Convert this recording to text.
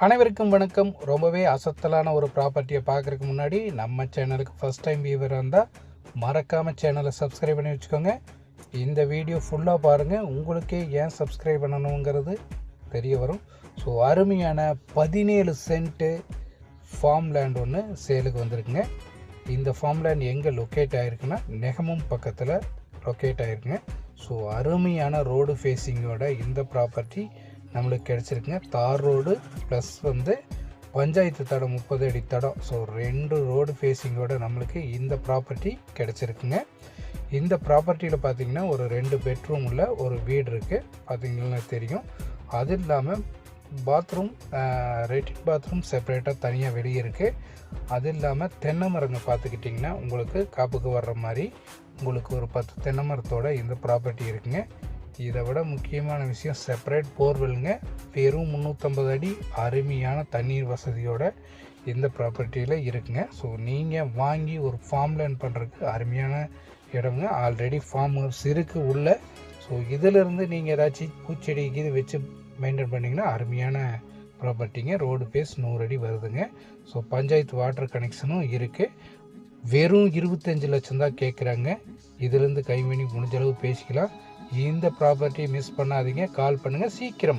அனைவருக்கும் வணக்கம். ரொம்பவே அசத்தலான ஒரு ப்ராப்பர்ட்டியை பார்க்குறதுக்கு முன்னாடி நம்ம சேனலுக்கு ஃபஸ்ட் டைம் வியூவர் இருந்தால் மறக்காமல் சேனலை சப்ஸ்கிரைப் பண்ணி வச்சுக்கோங்க. இந்த வீடியோ ஃபுல்லாக பாருங்கள், உங்களுக்கே ஏன் சப்ஸ்கிரைப் பண்ணணுங்கிறது தெரிய வரும். ஸோ அருமையான 17 சென்ட்டு ஃபார்ம் லேண்ட் ஒன்று சேலுக்கு வந்திருக்குங்க. இந்த ஃபார்ம் லேண்ட் எங்கே லொக்கேட் ஆகிருக்குன்னா நெகமம் பக்கத்தில் லொக்கேட் ஆகிருக்குங்க. ஸோ அருமையான ரோடு ஃபேஸிங்கோட இந்த ப்ராப்பர்ட்டி நம்மளுக்கு கிடச்சிருக்குங்க. தார் ரோடு ப்ளஸ் பஞ்சாயத்து தடம் 30 அடி தடம். ஸோ 2 ரோடு ஃபேஸிங்கோட நம்மளுக்கு இந்த ப்ராப்பர்ட்டி கிடச்சிருக்குங்க. இந்த ப்ராப்பர்ட்டியில் பார்த்திங்கன்னா ஒரு 2 பெட்ரூம் உள்ள ஒரு வீடு இருக்குது, பார்த்திங்கன்னா தெரியும். அது இல்லாமல் பாத்ரூம், ரெட்டின் பாத்ரூம் செப்பரேட்டாக தனியாக வெளியே இருக்குது. அது இல்லாமல் தென்னை மரங்க பார்த்துக்கிட்டிங்கன்னா உங்களுக்கு காப்புக்கு வர்ற மாதிரி உங்களுக்கு ஒரு 10 தென்னை மரத்தோட இந்த ப்ராப்பர்ட்டி இருக்குங்க. இதை விட முக்கியமான விஷயம் செப்பரேட் போர்வெல்லுங்க. வெறும் 350 அடி அருமையான தண்ணீர் வசதியோட இந்த ப்ராப்பர்ட்டியில் இருக்குங்க. ஸோ நீங்கள் வாங்கி ஒரு ஃபார்ம் லேண்ட் பண்ணுறதுக்கு அருமையான இடம்ங்க. ஆல்ரெடி ஃபார்ம் ஹவுஸ் இருக்குது உள்ள. ஸோ இதிலிருந்து நீங்கள் ஏதாச்சும் பூச்செடி இது வச்சு மெயின்டைன் பண்ணிங்கன்னா அருமையான ப்ராப்பர்ட்டிங்க. ரோடு பேஸ் 100 அடி வருதுங்க. ஸோ பஞ்சாயத்து வாட்டர் கனெக்ஷனும் இருக்குது. வெறும் 25 லட்சம் தான் கேட்குறாங்க. இதிலேருந்து கைமணி முடிஞ்சளவு பேசிக்கலாம். இந்த ப்ராப்பர்ட்டியை மிஸ் பண்ணாதீங்க, கால் பண்ணுங்கள் சீக்கிரம்.